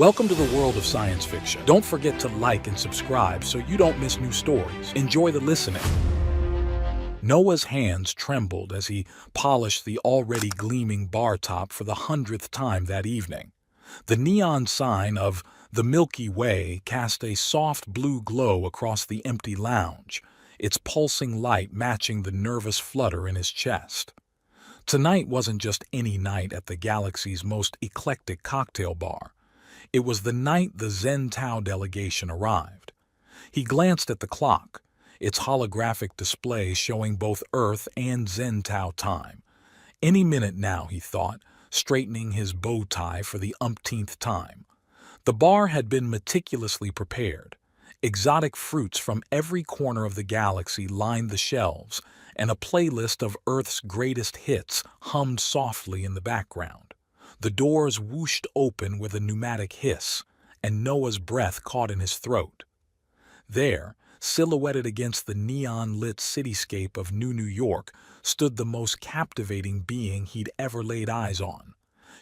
Welcome to the world of science fiction. Don't forget to like and subscribe so you don't miss new stories. Enjoy the listening. Noah's hands trembled as he polished the already gleaming bar top for the 100th time that evening. The neon sign of the Milky Way cast a soft blue glow across the empty lounge, its pulsing light matching the nervous flutter in his chest. Tonight wasn't just any night at the galaxy's most eclectic cocktail bar. It was the night the Zen Tao delegation arrived. He glanced at the clock, its holographic display showing both Earth and Zen Tao time. Any minute now, he thought, straightening his bow tie for the umpteenth time. The bar had been meticulously prepared. Exotic fruits from every corner of the galaxy lined the shelves, and a playlist of Earth's greatest hits hummed softly in the background. The doors whooshed open with a pneumatic hiss, and Noah's breath caught in his throat. There, silhouetted against the neon-lit cityscape of New York, stood the most captivating being he'd ever laid eyes on.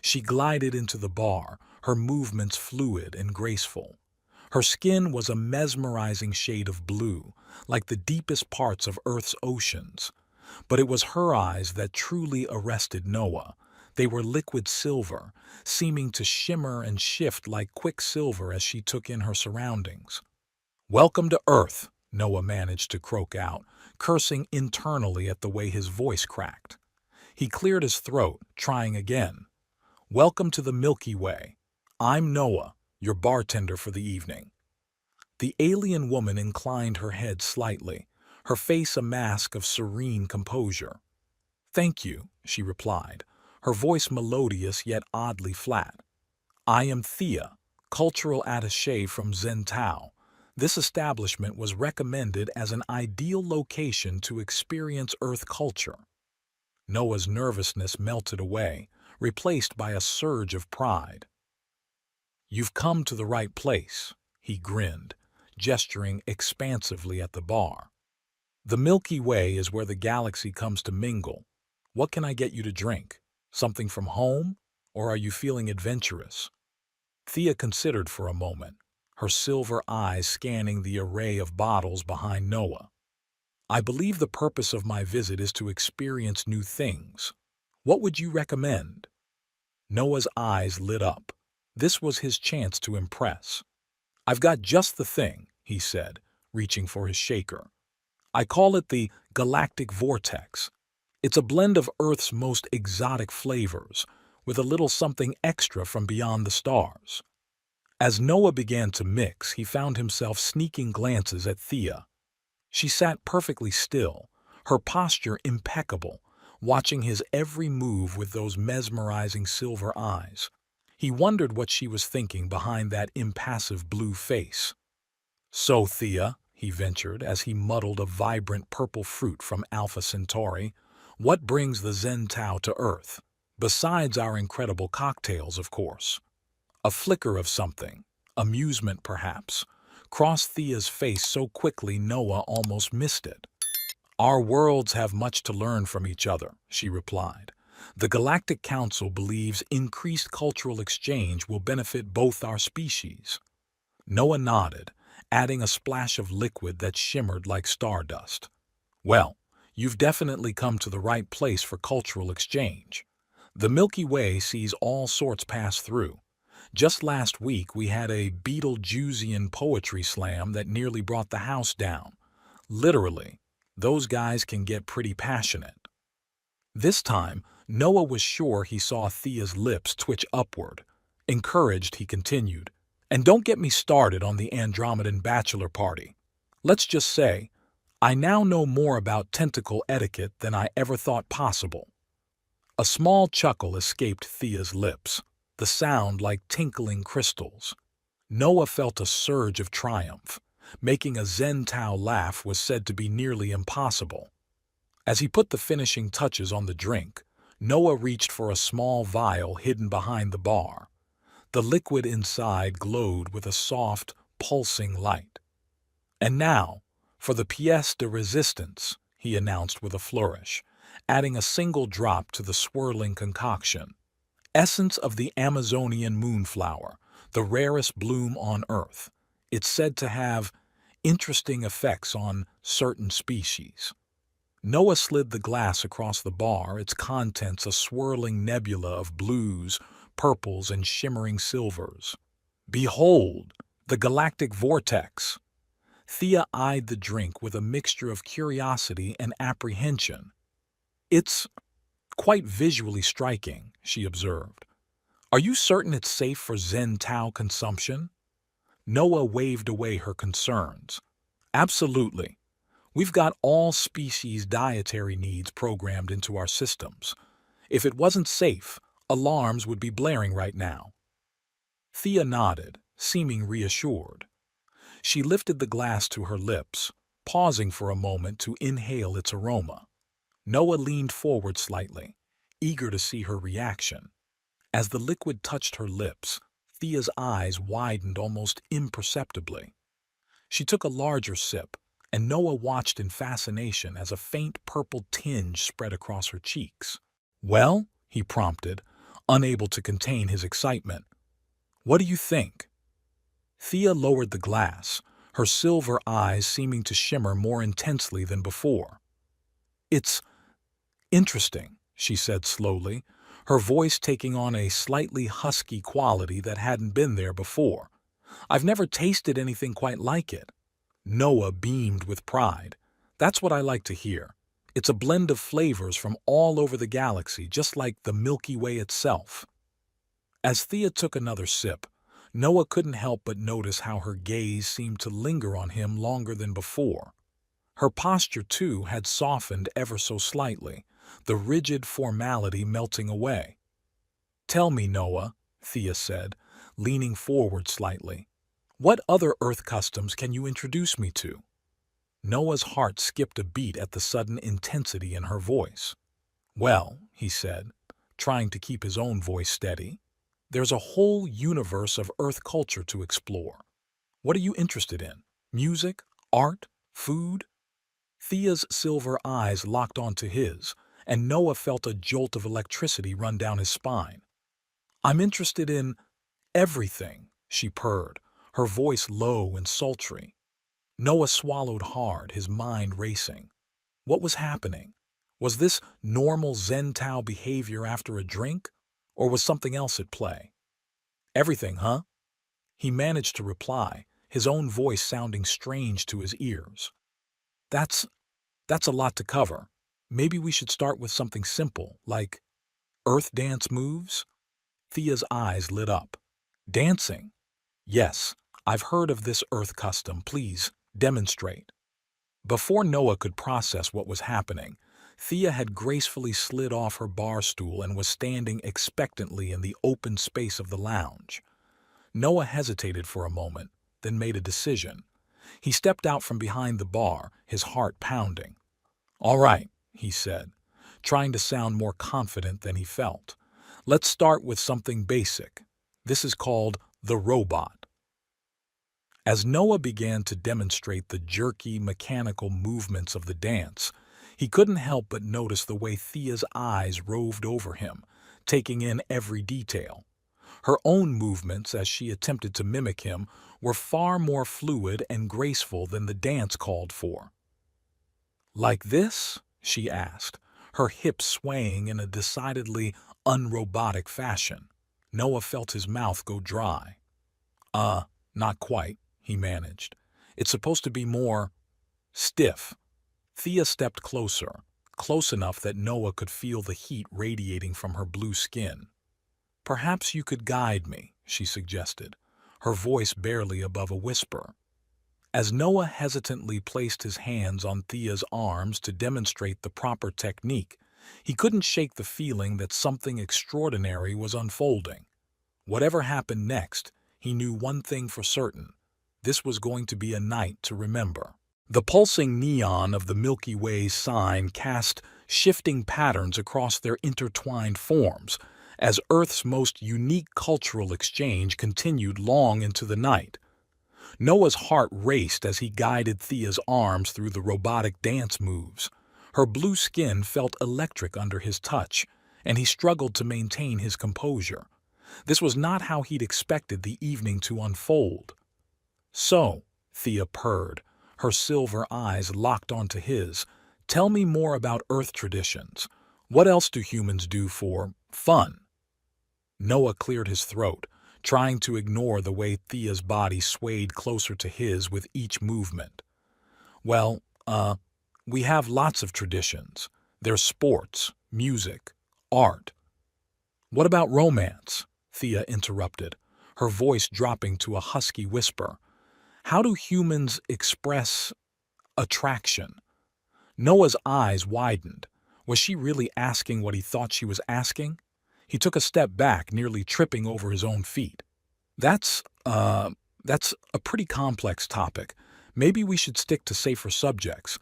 She glided into the bar, her movements fluid and graceful. Her skin was a mesmerizing shade of blue, like the deepest parts of Earth's oceans. But it was her eyes that truly arrested Noah. They were liquid silver, seeming to shimmer and shift like quicksilver as she took in her surroundings. "Welcome to Earth," Noah managed to croak out, cursing internally at the way his voice cracked. He cleared his throat, trying again. "Welcome to the Milky Way. I'm Noah, your bartender for the evening." The alien woman inclined her head slightly, her face a mask of serene composure. "Thank you," she replied, her voice melodious yet oddly flat. "I am Thea, cultural attaché from Zen Tao. This establishment was recommended as an ideal location to experience Earth culture." Noah's nervousness melted away, replaced by a surge of pride. "You've come to the right place," he grinned, gesturing expansively at the bar. "The Milky Way is where the galaxy comes to mingle. What can I get you to drink? Something from home? Or are you feeling adventurous?" Thea considered for a moment, her silver eyes scanning the array of bottles behind Noah. "I believe the purpose of my visit is to experience new things. What would you recommend?" Noah's eyes lit up. This was his chance to impress. "I've got just the thing," he said, reaching for his shaker. "I call it the Galactic Vortex. It's a blend of Earth's most exotic flavors, with a little something extra from beyond the stars." As Noah began to mix, he found himself sneaking glances at Thea. She sat perfectly still, her posture impeccable, watching his every move with those mesmerizing silver eyes. He wondered what she was thinking behind that impassive blue face. "So, Thea," he ventured as he muddled a vibrant purple fruit from Alpha Centauri, "what brings the Zen Tao to Earth? Besides our incredible cocktails, of course." A flicker of something, amusement perhaps, crossed Thea's face so quickly Noah almost missed it. "Our worlds have much to learn from each other," she replied. "The Galactic Council believes increased cultural exchange will benefit both our species." Noah nodded, adding a splash of liquid that shimmered like stardust. "Well, you've definitely come to the right place for cultural exchange. The Milky Way sees all sorts pass through. Just last week we had a Beetlejuicean poetry slam that nearly brought the house down. Literally, those guys can get pretty passionate." This time, Noah was sure he saw Thea's lips twitch upward. Encouraged, he continued, "And don't get me started on the Andromedan bachelor party. Let's just say, I now know more about tentacle etiquette than I ever thought possible." A small chuckle escaped Thea's lips, the sound like tinkling crystals. Noah felt a surge of triumph. Making a Zen Tao laugh was said to be nearly impossible. As he put the finishing touches on the drink, Noah reached for a small vial hidden behind the bar. The liquid inside glowed with a soft, pulsing light. "And now, for the pièce de résistance," he announced with a flourish, adding a single drop to the swirling concoction. "Essence of the Amazonian moonflower, the rarest bloom on Earth. It's said to have interesting effects on certain species. Noah slid the glass across the bar, its contents a swirling nebula of blues, purples, and shimmering silvers. Behold, the galactic vortex! Thea eyed the drink with a mixture of curiosity and apprehension. It's quite visually striking, she observed. Are you certain it's safe for Zen Tao consumption? Noah waved away her concerns. Absolutely. We've got all species' dietary needs programmed into our systems. If it wasn't safe, alarms would be blaring right now. Thea nodded, seeming reassured. She lifted the glass to her lips, pausing for a moment to inhale its aroma. Noah leaned forward slightly, eager to see her reaction. As the liquid touched her lips, Thea's eyes widened almost imperceptibly. She took a larger sip, and Noah watched in fascination as a faint purple tinge spread across her cheeks. "Well?" he prompted, unable to contain his excitement. "What do you think?" Thea lowered the glass, her silver eyes seeming to shimmer more intensely than before. "It's interesting," she said slowly, her voice taking on a slightly husky quality that hadn't been there before. "I've never tasted anything quite like it." Noah beamed with pride. "That's what I like to hear. It's a blend of flavors from all over the galaxy, just like the Milky Way itself." As Thea took another sip, Noah couldn't help but notice how her gaze seemed to linger on him longer than before. Her posture, too, had softened ever so slightly, the rigid formality melting away. "Tell me, Noah," Thea said, leaning forward slightly. "What other Earth customs can you introduce me to?" Noah's heart skipped a beat at the sudden intensity in her voice. "Well," he said, trying to keep his own voice steady, "there's a whole universe of Earth culture to explore. What are you interested in? Music? Art? Food?" Thea's silver eyes locked onto his, and Noah felt a jolt of electricity run down his spine. "I'm interested in everything," she purred, her voice low and sultry. Noah swallowed hard, his mind racing. What was happening? Was this normal Zen Tao behavior after a drink, or was something else at play? "Everything, huh?" he managed to reply, his own voice sounding strange to his ears. That's a lot to cover. Maybe we should start with something simple, like Earth dance moves?" Thea's eyes lit up. "Dancing? Yes, I've heard of this Earth custom. Please, demonstrate." Before Noah could process what was happening, Thea had gracefully slid off her bar stool and was standing expectantly in the open space of the lounge. Noah hesitated for a moment, then made a decision. He stepped out from behind the bar, his heart pounding. "All right," he said, trying to sound more confident than he felt. "Let's start with something basic. This is called the robot." As Noah began to demonstrate the jerky, mechanical movements of the dance, he couldn't help but notice the way Thea's eyes roved over him, taking in every detail. Her own movements, as she attempted to mimic him, were far more fluid and graceful than the dance called for. "Like this?" she asked, her hips swaying in a decidedly unrobotic fashion. Noah felt his mouth go dry. Not quite," he managed. "It's supposed to be more stiff." Thea stepped closer, close enough that Noah could feel the heat radiating from her blue skin. "Perhaps you could guide me," she suggested, her voice barely above a whisper. As Noah hesitantly placed his hands on Thea's arms to demonstrate the proper technique, he couldn't shake the feeling that something extraordinary was unfolding. Whatever happened next, he knew one thing for certain: this was going to be a night to remember. The pulsing neon of the Milky Way's sign cast shifting patterns across their intertwined forms, as Earth's most unique cultural exchange continued long into the night. Noah's heart raced as he guided Thea's arms through the robotic dance moves. Her blue skin felt electric under his touch, and he struggled to maintain his composure. This was not how he'd expected the evening to unfold. "So," Thea purred, her silver eyes locked onto his, "tell me more about Earth traditions. What else do humans do for fun?" Noah cleared his throat, trying to ignore the way Thea's body swayed closer to his with each movement. "Well, we have lots of traditions. There's sports, music, art." "What about romance?" Thea interrupted, her voice dropping to a husky whisper. "How do humans express attraction?" Noah's eyes widened. Was she really asking what he thought she was asking? He took a step back, nearly tripping over his own feet. That's a pretty complex topic. Maybe we should stick to safer subjects,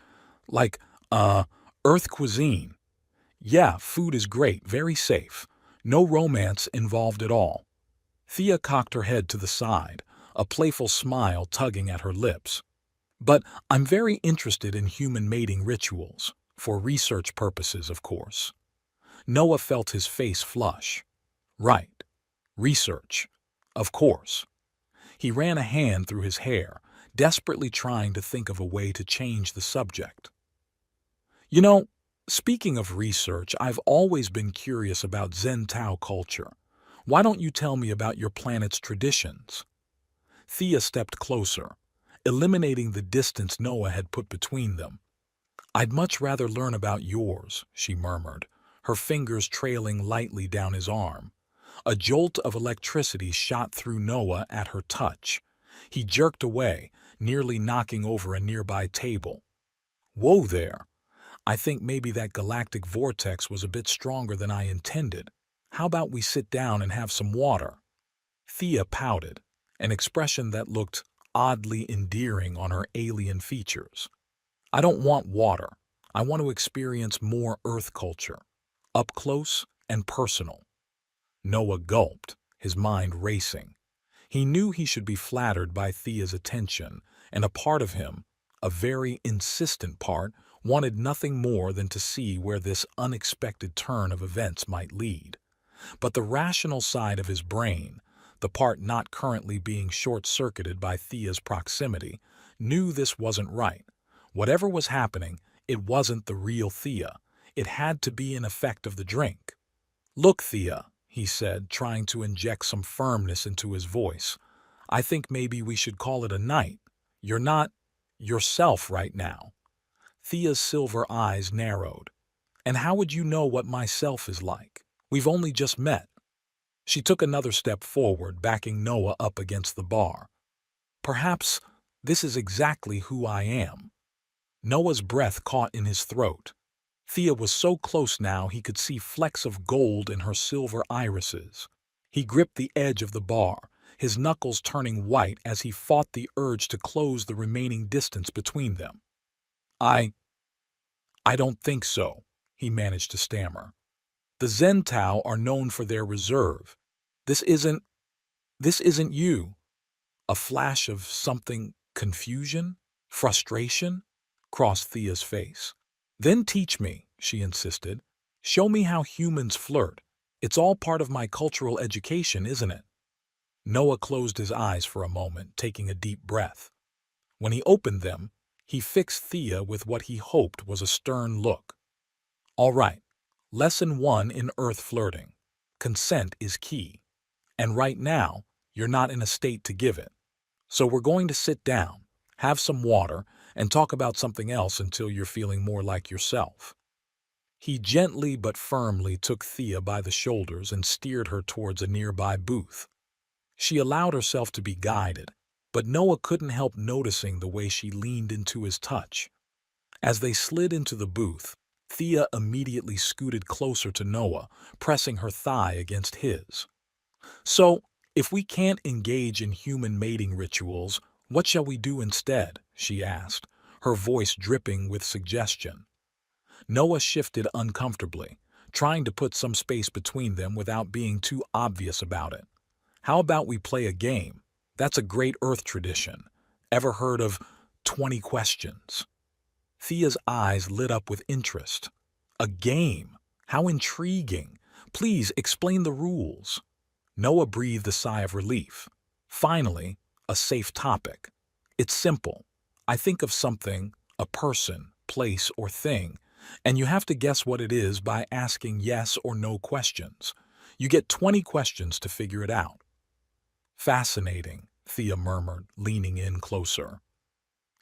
like, Earth cuisine. Yeah, food is great, very safe. No romance involved at all." Thea cocked her head to the side, a playful smile tugging at her lips. "But I'm very interested in human mating rituals, for research purposes, of course." Noah felt his face flush. "Right. Research. Of course." He ran a hand through his hair, desperately trying to think of a way to change the subject. "You know, speaking of research, I've always been curious about Zen Tao culture. Why don't you tell me about your planet's traditions?" Thea stepped closer, eliminating the distance Noah had put between them. "I'd much rather learn about yours," she murmured, her fingers trailing lightly down his arm. A jolt of electricity shot through Noah at her touch. He jerked away, nearly knocking over a nearby table. "Whoa there! I think maybe that galactic vortex was a bit stronger than I intended. How about we sit down and have some water?" Thea pouted, an expression that looked oddly endearing on her alien features. "I don't want water. I want to experience more Earth culture, up close and personal." Noah gulped, his mind racing. He knew he should be flattered by Thea's attention, and a part of him, a very insistent part, wanted nothing more than to see where this unexpected turn of events might lead. But the rational side of his brain, the part not currently being short-circuited by Thea's proximity, knew this wasn't right. Whatever was happening, it wasn't the real Thea. It had to be an effect of the drink. "Look, Thea," he said, trying to inject some firmness into his voice, "I think maybe we should call it a night. You're not yourself right now." Thea's silver eyes narrowed. "And how would you know what myself is like? We've only just met." She took another step forward, backing Noah up against the bar. "Perhaps this is exactly who I am." Noah's breath caught in his throat. Thea was so close now he could see flecks of gold in her silver irises. He gripped the edge of the bar, his knuckles turning white as he fought the urge to close the remaining distance between them. I don't think so," he managed to stammer. "The Zen Tao are known for their reserve. This isn't you." A flash of something, confusion, frustration, crossed Thea's face. "Then teach me," she insisted. "Show me how humans flirt. It's all part of my cultural education, isn't it?" Noah closed his eyes for a moment, taking a deep breath. When he opened them, he fixed Thea with what he hoped was a stern look. "All right, lesson 1 in Earth flirting. Consent is key. And right now, you're not in a state to give it. So we're going to sit down, have some water, and talk about something else until you're feeling more like yourself." He gently but firmly took Thea by the shoulders and steered her towards a nearby booth. She allowed herself to be guided, but Noah couldn't help noticing the way she leaned into his touch. As they slid into the booth, Thea immediately scooted closer to Noah, pressing her thigh against his. "So, if we can't engage in human mating rituals, what shall we do instead?" she asked, her voice dripping with suggestion. Noah shifted uncomfortably, trying to put some space between them without being too obvious about it. "How about we play a game? That's a great Earth tradition. Ever heard of 20 questions?" Thea's eyes lit up with interest. "A game? How intriguing. Please explain the rules." Noah breathed a sigh of relief. Finally, a safe topic. It's simple. I think of something, a person, place, or thing, and you have to guess what it is by asking yes or no questions. You get 20 questions to figure it out. Fascinating, Thea murmured, leaning in closer.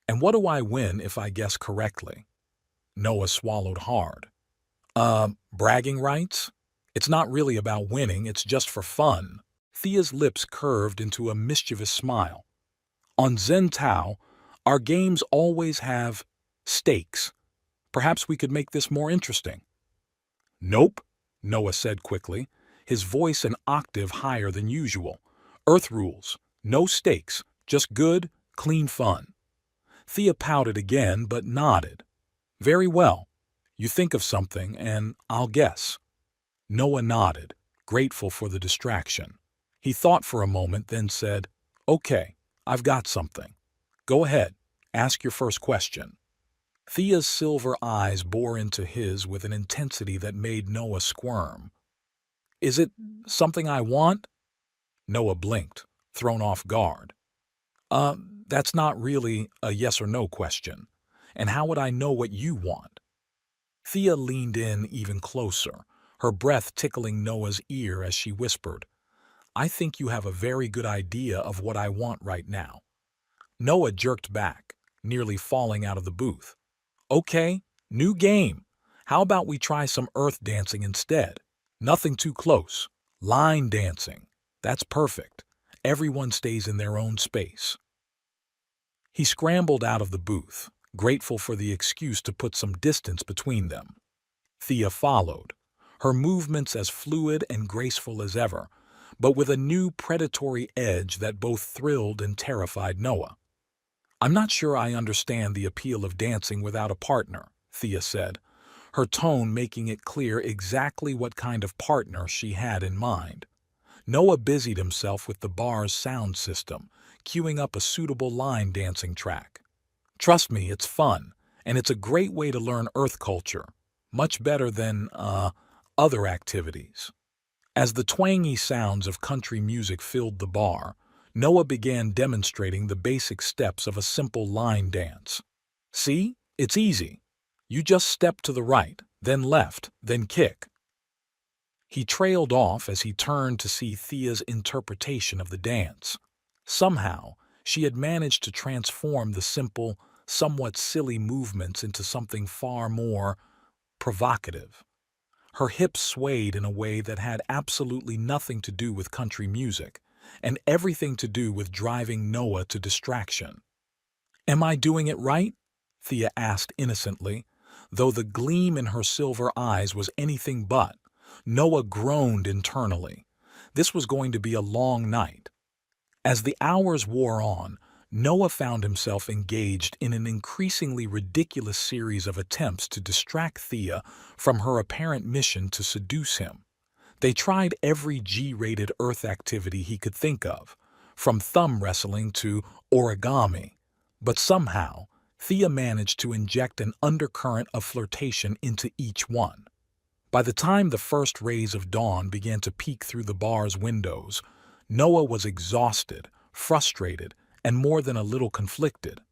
And what do I win if I guess correctly? Noah swallowed hard. Bragging rights? It's not really about winning, it's just for fun. Thea's lips curved into a mischievous smile. On Zen Tao, our games always have stakes. Perhaps we could make this more interesting. Nope, Noah said quickly, his voice an octave higher than usual. Earth rules. No stakes. Just good, clean fun. Thea pouted again, but nodded. Very well. You think of something, and I'll guess. Noah nodded, grateful for the distraction. He thought for a moment, then said, Okay, I've got something. Go ahead, ask your first question. Thea's silver eyes bore into his with an intensity that made Noah squirm. Is it something I want? Noah blinked, thrown off guard. That's not really a yes or no question. And how would I know what you want? Thea leaned in even closer, her breath tickling Noah's ear as she whispered, I think you have a very good idea of what I want right now. Noah jerked back, nearly falling out of the booth. Okay, new game. How about we try some earth dancing instead? Nothing too close. Line dancing. That's perfect. Everyone stays in their own space. He scrambled out of the booth, grateful for the excuse to put some distance between them. Thea followed, her movements as fluid and graceful as ever, but with a new predatory edge that both thrilled and terrified Noah. I'm not sure I understand the appeal of dancing without a partner, Thea said, her tone making it clear exactly what kind of partner she had in mind. Noah busied himself with the bar's sound system, queuing up a suitable line dancing track. Trust me, it's fun, and it's a great way to learn Earth culture, much better than, other activities. As the twangy sounds of country music filled the bar, Noah began demonstrating the basic steps of a simple line dance. See? It's easy. You just step to the right, then left, then kick. He trailed off as he turned to see Thea's interpretation of the dance. Somehow, she had managed to transform the simple, somewhat silly movements into something far more provocative. Her hips swayed in a way that had absolutely nothing to do with country music, and everything to do with driving Noah to distraction. Am I doing it right? Thea asked innocently, though the gleam in her silver eyes was anything but. Noah groaned internally. This was going to be a long night. As the hours wore on, Noah found himself engaged in an increasingly ridiculous series of attempts to distract Thea from her apparent mission to seduce him. They tried every G-rated Earth activity he could think of, from thumb wrestling to origami, but somehow Thea managed to inject an undercurrent of flirtation into each one. By the time the first rays of dawn began to peek through the bar's windows, Noah was exhausted, frustrated, and more than a little conflicted.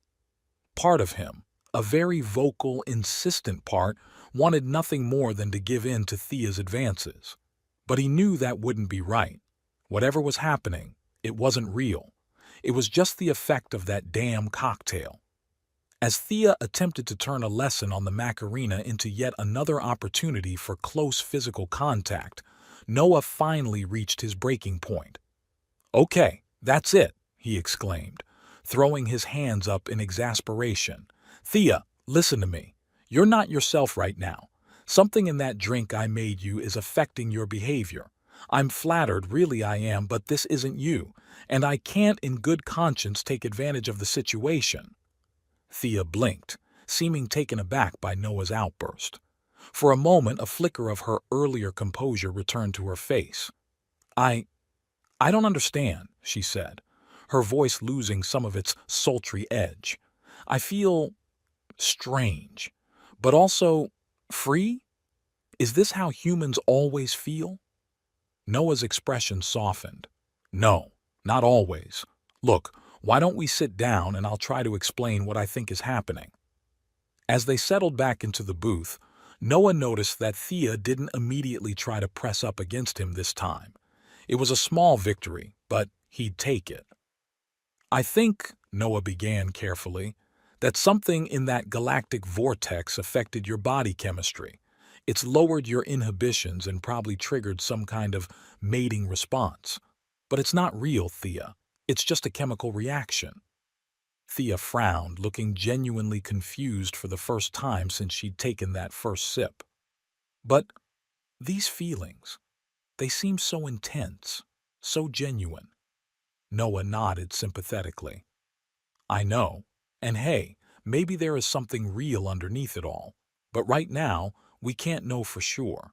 Part of him, a very vocal, insistent part, wanted nothing more than to give in to Thea's advances. But he knew that wouldn't be right. Whatever was happening, it wasn't real. It was just the effect of that damn cocktail. As Thea attempted to turn a lesson on the Macarena into yet another opportunity for close physical contact, Noah finally reached his breaking point. Okay, that's it, he exclaimed, throwing his hands up in exasperation. Thea, listen to me. You're not yourself right now. Something in that drink I made you is affecting your behavior. I'm flattered, really I am, but this isn't you, and I can't in good conscience take advantage of the situation. Thea blinked, seeming taken aback by Noah's outburst. For a moment, a flicker of her earlier composure returned to her face. I don't understand, she said, her voice losing some of its sultry edge. I feel strange, but also free? Is this how humans always feel? Noah's expression softened. No, not always. Look, why don't we sit down and I'll try to explain what I think is happening. As they settled back into the booth, Noah noticed that Thea didn't immediately try to press up against him this time. It was a small victory, but he'd take it. I think, Noah began carefully, that something in that galactic vortex affected your body chemistry. It's lowered your inhibitions and probably triggered some kind of mating response. But it's not real, Thea. It's just a chemical reaction. Thea frowned, looking genuinely confused for the first time since she'd taken that first sip. But these feelings, they seem so intense, so genuine. Noah nodded sympathetically. I know. And hey, maybe there is something real underneath it all. But right now, we can't know for sure.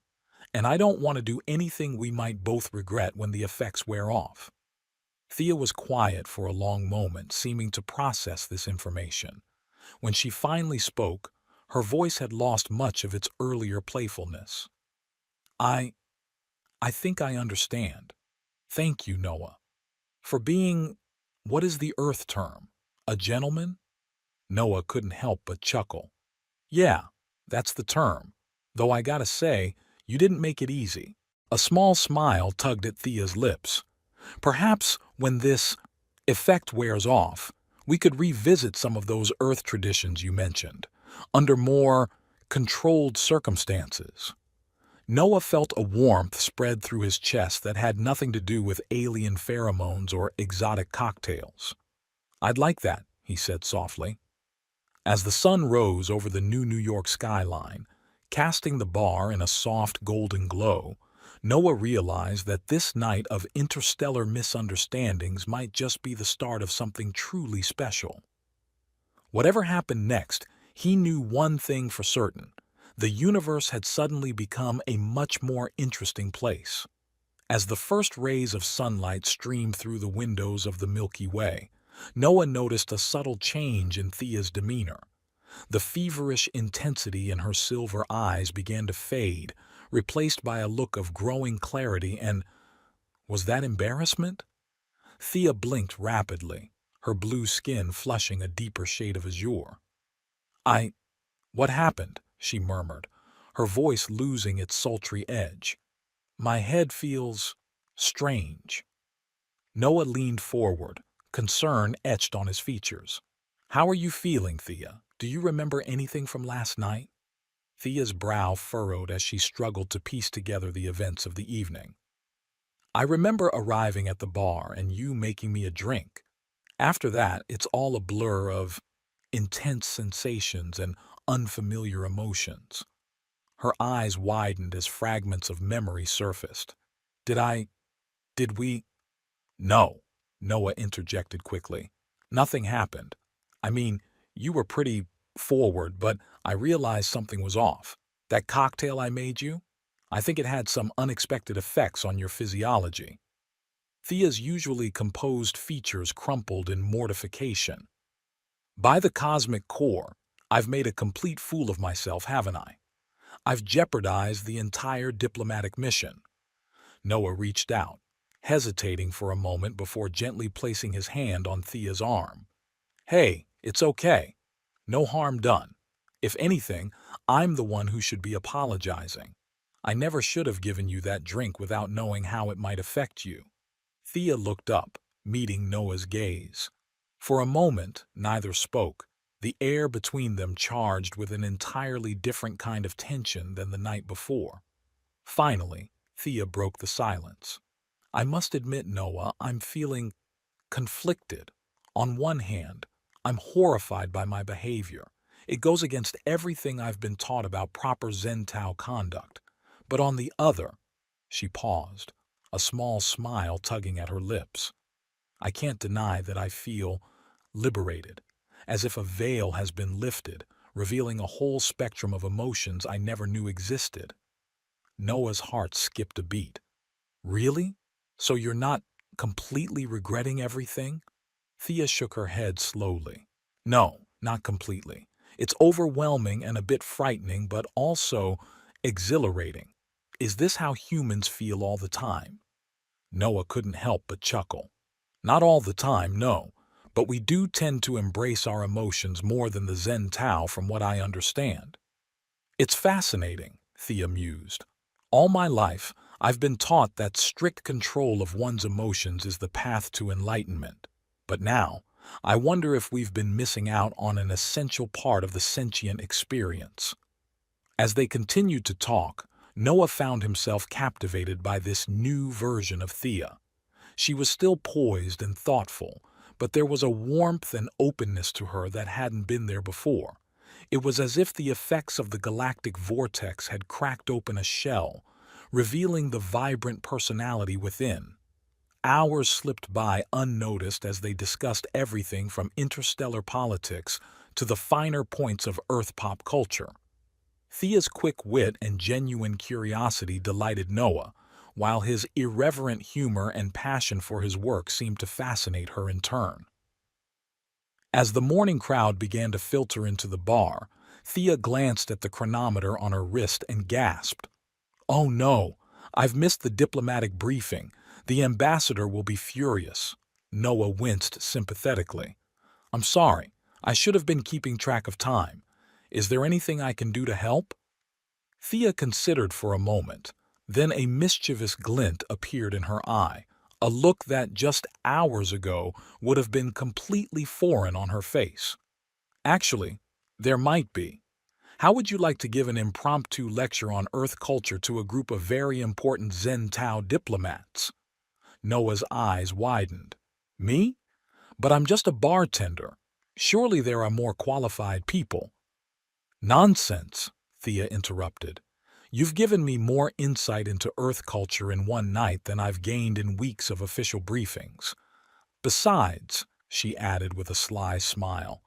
And I don't want to do anything we might both regret when the effects wear off. Thea was quiet for a long moment, seeming to process this information. When she finally spoke, her voice had lost much of its earlier playfulness. I think I understand. Thank you, Noah. For being, what is the Earth term? A gentleman? Noah couldn't help but chuckle. Yeah, that's the term. Though I gotta say, you didn't make it easy. A small smile tugged at Thea's lips. Perhaps when this effect wears off, we could revisit some of those Earth traditions you mentioned, under more controlled circumstances. Noah felt a warmth spread through his chest that had nothing to do with alien pheromones or exotic cocktails. I'd like that, he said softly. As the sun rose over the New York skyline, casting the bar in a soft golden glow, Noah realized that this night of interstellar misunderstandings might just be the start of something truly special. Whatever happened next, he knew one thing for certain. The universe had suddenly become a much more interesting place. As the first rays of sunlight streamed through the windows of the Milky Way, Noah noticed a subtle change in Thea's demeanor. The feverish intensity in her silver eyes began to fade, replaced by a look of growing clarity and, was that embarrassment? Thea blinked rapidly, her blue skin flushing a deeper shade of azure. What happened? She murmured, her voice losing its sultry edge. My head feels strange. Noah leaned forward, concern etched on his features. How are you feeling, Thea? Do you remember anything from last night? Thea's brow furrowed as she struggled to piece together the events of the evening. I remember arriving at the bar and you making me a drink. After that, it's all a blur of intense sensations and unfamiliar emotions. Her eyes widened as fragments of memory surfaced. Did we? No, Noah interjected quickly. Nothing happened. I mean, you were pretty forward, but I realized something was off. That cocktail I made you? I think it had some unexpected effects on your physiology. Thea's usually composed features crumpled in mortification. By the cosmic core, I've made a complete fool of myself, haven't I? I've jeopardized the entire diplomatic mission. Noah reached out, hesitating for a moment before gently placing his hand on Thea's arm. Hey, it's okay. No harm done. If anything, I'm the one who should be apologizing. I never should have given you that drink without knowing how it might affect you. Thea looked up, meeting Noah's gaze. For a moment, neither spoke, the air between them charged with an entirely different kind of tension than the night before. Finally, Thea broke the silence. I must admit, Noah, I'm feeling conflicted. On one hand, I'm horrified by my behavior. It goes against everything I've been taught about proper Zen Tao conduct. But on the other, she paused, a small smile tugging at her lips. I can't deny that I feel liberated, as if a veil has been lifted, revealing a whole spectrum of emotions I never knew existed. Noah's heart skipped a beat. Really? So you're not completely regretting everything? Thea shook her head slowly. No, not completely. It's overwhelming and a bit frightening, but also exhilarating. Is this how humans feel all the time? Noah couldn't help but chuckle. Not all the time, no, but we do tend to embrace our emotions more than the Zen Tao from what I understand. It's fascinating, Thea mused. All my life, I've been taught that strict control of one's emotions is the path to enlightenment. But now, I wonder if we've been missing out on an essential part of the sentient experience. As they continued to talk, Noah found himself captivated by this new version of Thea. She was still poised and thoughtful, but there was a warmth and openness to her that hadn't been there before. It was as if the effects of the galactic vortex had cracked open a shell, revealing the vibrant personality within. Hours slipped by unnoticed as they discussed everything from interstellar politics to the finer points of Earth pop culture. Thea's quick wit and genuine curiosity delighted Noah, while his irreverent humor and passion for his work seemed to fascinate her in turn. As the morning crowd began to filter into the bar, Thea glanced at the chronometer on her wrist and gasped. "Oh no, I've missed the diplomatic briefing. The ambassador will be furious." Noah winced sympathetically. "I'm sorry, I should have been keeping track of time. Is there anything I can do to help?" Thea considered for a moment. Then a mischievous glint appeared in her eye, a look that just hours ago would have been completely foreign on her face. "Actually, there might be. How would you like to give an impromptu lecture on Earth culture to a group of very important Zen Tao diplomats?" Noah's eyes widened. "Me? But I'm just a bartender. Surely there are more qualified people." "Nonsense," Thea interrupted. "You've given me more insight into Earth culture in one night than I've gained in weeks of official briefings. Besides," she added with a sly smile,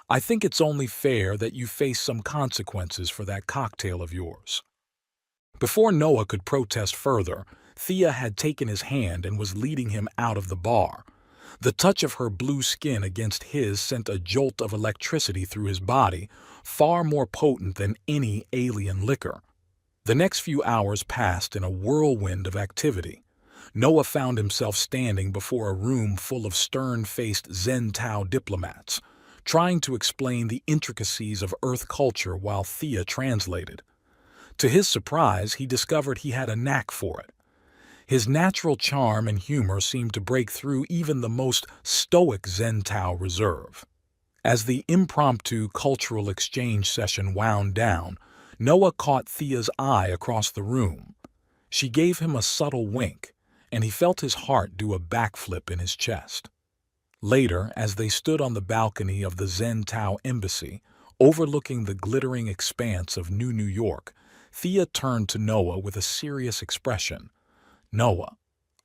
"I think it's only fair that you face some consequences for that cocktail of yours." Before Noah could protest further, Thea had taken his hand and was leading him out of the bar. The touch of her blue skin against his sent a jolt of electricity through his body, far more potent than any alien liquor. The next few hours passed in a whirlwind of activity. Noah found himself standing before a room full of stern-faced Zen Tao diplomats, trying to explain the intricacies of Earth culture while Thea translated. To his surprise, he discovered he had a knack for it. His natural charm and humor seemed to break through even the most stoic Zen Tao reserve. As the impromptu cultural exchange session wound down, Noah caught Thea's eye across the room. She gave him a subtle wink, and he felt his heart do a backflip in his chest. Later, as they stood on the balcony of the Zen Tao embassy, overlooking the glittering expanse of New York, Thea turned to Noah with a serious expression. "Noah,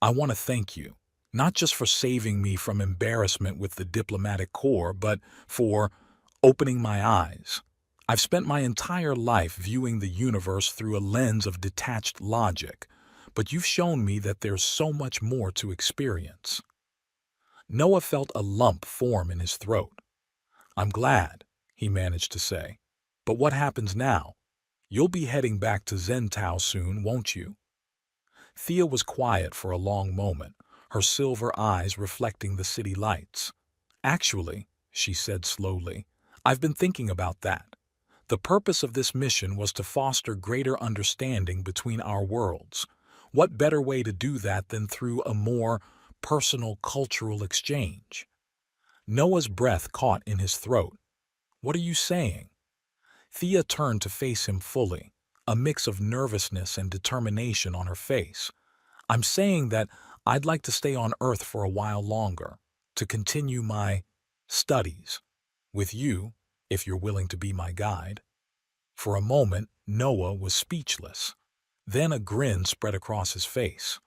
I want to thank you, not just for saving me from embarrassment with the diplomatic corps, but for opening my eyes. I've spent my entire life viewing the universe through a lens of detached logic, but you've shown me that there's so much more to experience." Noah felt a lump form in his throat. "I'm glad," he managed to say. "But what happens now? You'll be heading back to Zen Tao soon, won't you?" Thea was quiet for a long moment, her silver eyes reflecting the city lights. "Actually," she said slowly, "I've been thinking about that. The purpose of this mission was to foster greater understanding between our worlds. What better way to do that than through a more personal cultural exchange?" Noah's breath caught in his throat. "What are you saying?" Thea turned to face him fully, a mix of nervousness and determination on her face. "I'm saying that I'd like to stay on Earth for a while longer, to continue my studies. With you, if you're willing to be my guide." For a moment, Noah was speechless. Then a grin spread across his face.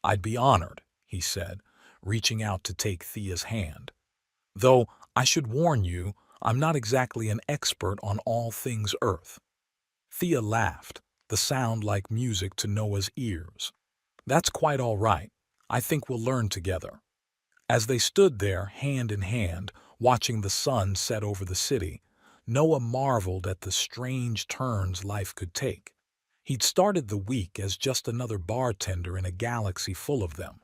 "I'd be honored," he said, reaching out to take Thea's hand. "Though, I should warn you, I'm not exactly an expert on all things Earth." Thea laughed, the sound like music to Noah's ears. "That's quite all right. I think we'll learn together." As they stood there, hand in hand, watching the sun set over the city, Noah marveled at the strange turns life could take. He'd started the week as just another bartender in a galaxy full of them.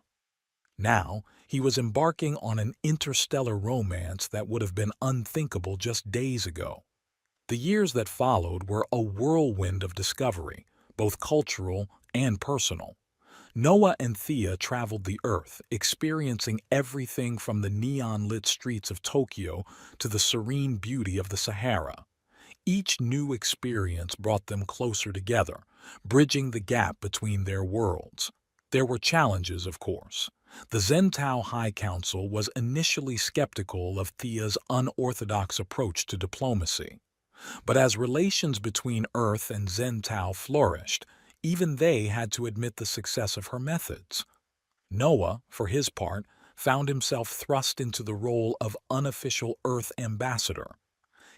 Now, he was embarking on an interstellar romance that would have been unthinkable just days ago. The years that followed were a whirlwind of discovery, both cultural and personal. Noah and Thea traveled the Earth, experiencing everything from the neon-lit streets of Tokyo to the serene beauty of the Sahara. Each new experience brought them closer together, bridging the gap between their worlds. There were challenges, of course. The Zentao High Council was initially skeptical of Thea's unorthodox approach to diplomacy. But as relations between Earth and Zentao flourished, even they had to admit the success of her methods. Noah, for his part, found himself thrust into the role of unofficial Earth ambassador.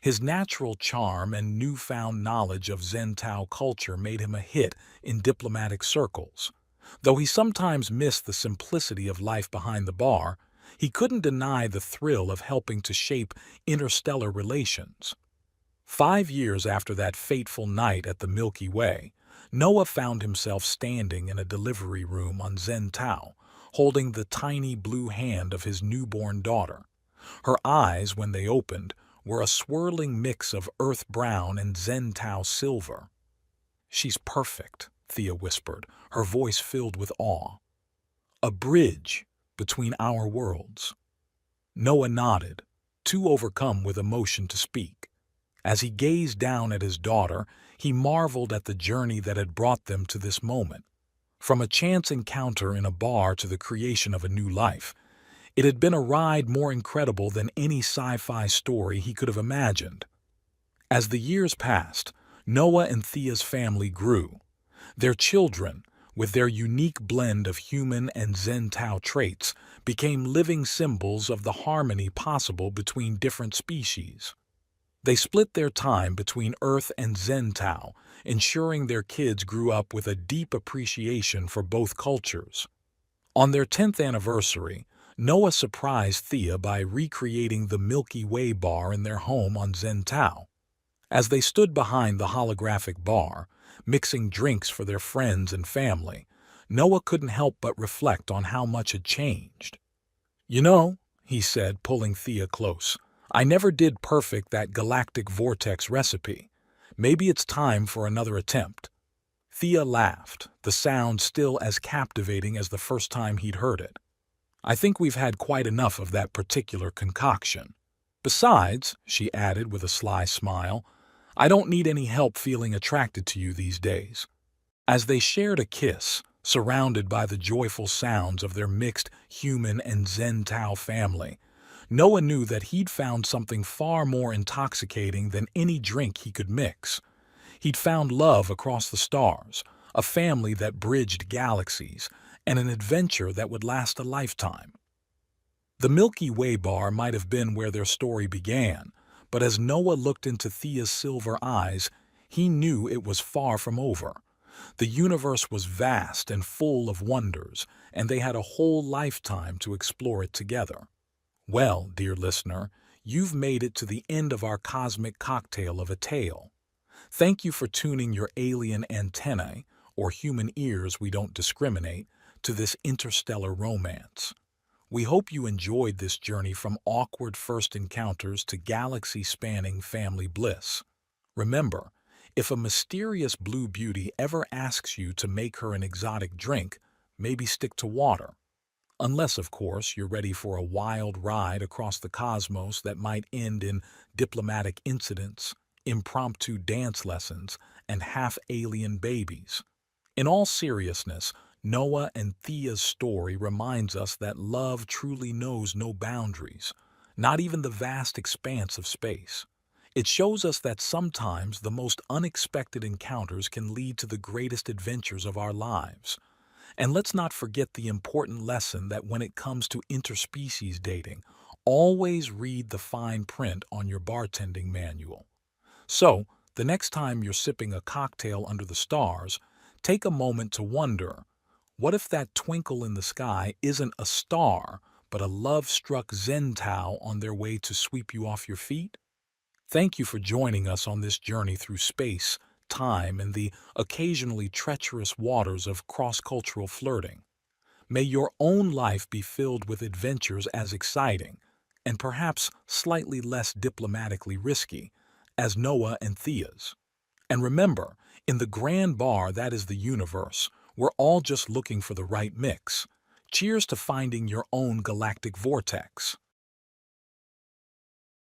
His natural charm and newfound knowledge of Zentao culture made him a hit in diplomatic circles. Though he sometimes missed the simplicity of life behind the bar, he couldn't deny the thrill of helping to shape interstellar relations. 5 years after that fateful night at the Milky Way, Noah found himself standing in a delivery room on Zentao, holding the tiny blue hand of his newborn daughter. Her eyes, when they opened, were a swirling mix of earth brown and Zentao silver. "She's perfect," Thea whispered, her voice filled with awe. "A bridge between our worlds." Noah nodded, too overcome with emotion to speak. As he gazed down at his daughter, he marveled at the journey that had brought them to this moment. From a chance encounter in a bar to the creation of a new life, it had been a ride more incredible than any sci-fi story he could have imagined. As the years passed, Noah and Thea's family grew. Their children, with their unique blend of human and Zentao traits, became living symbols of the harmony possible between different species. They split their time between Earth and Zentao, ensuring their kids grew up with a deep appreciation for both cultures. On their 10th anniversary, Noah surprised Thea by recreating the Milky Way bar in their home on Zentao. As they stood behind the holographic bar, mixing drinks for their friends and family, Noah couldn't help but reflect on how much had changed. "You know," he said, pulling Thea close, "I never did perfect that galactic vortex recipe. Maybe it's time for another attempt." Thea laughed, the sound still as captivating as the first time he'd heard it. "I think we've had quite enough of that particular concoction. Besides," she added with a sly smile, "I don't need any help feeling attracted to you these days." As they shared a kiss, surrounded by the joyful sounds of their mixed human and Zentao family, Noah knew that he'd found something far more intoxicating than any drink he could mix. He'd found love across the stars, a family that bridged galaxies, and an adventure that would last a lifetime. The Milky Way bar might have been where their story began, but as Noah looked into Thea's silver eyes, he knew it was far from over. The universe was vast and full of wonders, and they had a whole lifetime to explore it together. Well, dear listener, you've made it to the end of our cosmic cocktail of a tale. Thank you for tuning your alien antennae, or human ears we don't discriminate, to this interstellar romance. We hope you enjoyed this journey from awkward first encounters to galaxy-spanning family bliss. Remember, if a mysterious blue beauty ever asks you to make her an exotic drink, maybe stick to water. Unless, of course, you're ready for a wild ride across the cosmos that might end in diplomatic incidents, impromptu dance lessons, and half-alien babies. In all seriousness, Noah and Thea's story reminds us that love truly knows no boundaries, not even the vast expanse of space. It shows us that sometimes the most unexpected encounters can lead to the greatest adventures of our lives. And let's not forget the important lesson that when it comes to interspecies dating, always read the fine print on your bartending manual. So, the next time you're sipping a cocktail under the stars, take a moment to wonder, what if that twinkle in the sky isn't a star, but a love-struck Zentao on their way to sweep you off your feet? Thank you for joining us on this journey through space, time and the occasionally treacherous waters of cross-cultural flirting. May your own life be filled with adventures as exciting, and perhaps slightly less diplomatically risky, as Noah and Thea's. And remember, in the grand bar that is the universe, we're all just looking for the right mix. Cheers to finding your own galactic vortex.